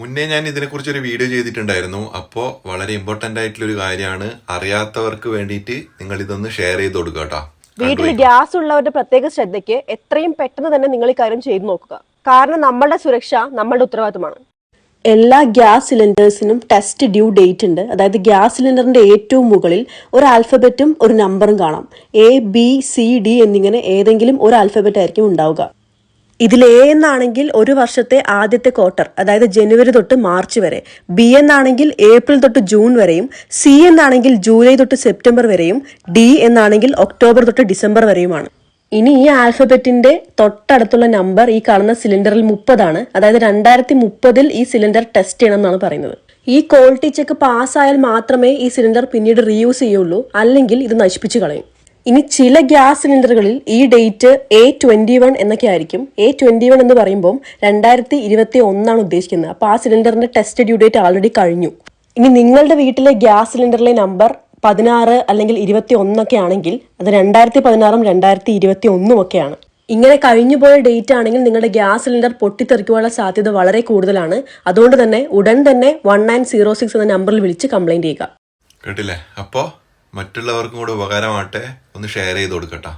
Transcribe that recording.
മുന്നേ ഞാൻ ഇതിനെക്കുറിച്ച് ഒരു വീഡിയോ ചെയ്തിട്ടുണ്ടായിരുന്നു. അപ്പോൾ വളരെ ഇമ്പോർട്ടന്റ് ആയിട്ടുള്ള ഒരു കാര്യമാണ്, അറിയാത്തവർക്ക് വേണ്ടിയിട്ട് നിങ്ങൾ ഇതൊന്ന് ഷെയർ ചെയ്ത് കൊടുക്കുക കേട്ടോ. വീട്ടിൽ ഗ്യാസ് ഉള്ളവരുടെ പ്രത്യേക ശ്രദ്ധയ്ക്ക് എത്രയും പെട്ടെന്ന് തന്നെ നിങ്ങൾ ഈ കാര്യം ചെയ്തു നോക്കുക. കാരണം നമ്മളുടെ സുരക്ഷ നമ്മളുടെ ഉത്തരവാദിത്തമാണ്. എല്ലാ ഗ്യാസ് സിലിണ്ടേഴ്സിനും ടെസ്റ്റ് ഡ്യൂ ഡേറ്റ് ഉണ്ട്. അതായത് ഗ്യാസ് സിലിണ്ടറിന്റെ ഏറ്റവും മുകളിൽ ഒരു ആൽഫബറ്റും ഒരു നമ്പറും കാണാം. ABCD എന്നിങ്ങനെ ഏതെങ്കിലും ഒരു ആൽഫബറ്റ് ആയിരിക്കും ഉണ്ടാവുക. ഇതിൽ A എന്നാണെങ്കിൽ ഒരു വർഷത്തെ ആദ്യത്തെ ക്വാർട്ടർ, അതായത് ജനുവരി തൊട്ട് മാർച്ച് വരെ. B എന്നാണെങ്കിൽ ഏപ്രിൽ തൊട്ട് ജൂൺ വരെയും. C എന്നാണെങ്കിൽ ജൂലൈ തൊട്ട് സെപ്റ്റംബർ വരെയും. D എന്നാണെങ്കിൽ ഒക്ടോബർ തൊട്ട് ഡിസംബർ വരെയുമാണ്. ഇനി ഈ ആൽഫബറ്റിന്റെ തൊട്ടടുത്തുള്ള നമ്പർ ഈ കാണുന്ന സിലിണ്ടറിൽ 30 ആണ്. അതായത് 2030 ഈ സിലിണ്ടർ ടെസ്റ്റ് ചെയ്യണം എന്നാണ് പറയുന്നത്. ഈ ക്വാളിറ്റി ചെക്ക് പാസ്സായാൽ മാത്രമേ ഈ സിലിണ്ടർ പിന്നീട് റീയൂസ് ചെയ്യുള്ളൂ, അല്ലെങ്കിൽ ഇത് നശിപ്പിച്ചു കളയും. ഇനി ചില ഗ്യാസ് സിലിണ്ടറുകളിൽ ഈ ഡേറ്റ് A21 എന്നൊക്കെ ആയിരിക്കും. A21 എന്ന് പറയുമ്പോൾ 2021 ഉദ്ദേശിക്കുന്നത്. അപ്പോൾ ആ സിലിണ്ടറിന്റെ ടെസ്റ്റ് ഡ്യൂ ഡേറ്റ് ആൾറെഡി കഴിഞ്ഞു. ഇനി നിങ്ങളുടെ വീട്ടിലെ ഗ്യാസ് സിലിണ്ടറിലെ നമ്പർ 16 അല്ലെങ്കിൽ 21 ഒക്കെ ആണെങ്കിൽ അത് 2016 2021 ഒക്കെയാണ്. ഇങ്ങനെ കഴിഞ്ഞുപോയ ഡേറ്റ് ആണെങ്കിൽ നിങ്ങളുടെ ഗ്യാസ് സിലിണ്ടർ പൊട്ടിത്തെറിക്കുവാനുള്ള സാധ്യത വളരെ കൂടുതലാണ്. അതുകൊണ്ട് തന്നെ ഉടൻ തന്നെ 1906 എന്ന നമ്പറിൽ വിളിച്ച് കംപ്ലൈന്റ് ചെയ്യുക. കേട്ടില്ലേ? അപ്പോൾ മറ്റുള്ളവർക്കും കൂടെ ഉപകാരമാട്ടെ, ഒന്ന് ഷെയർ ചെയ്ത് കൊടുക്കട്ടോ.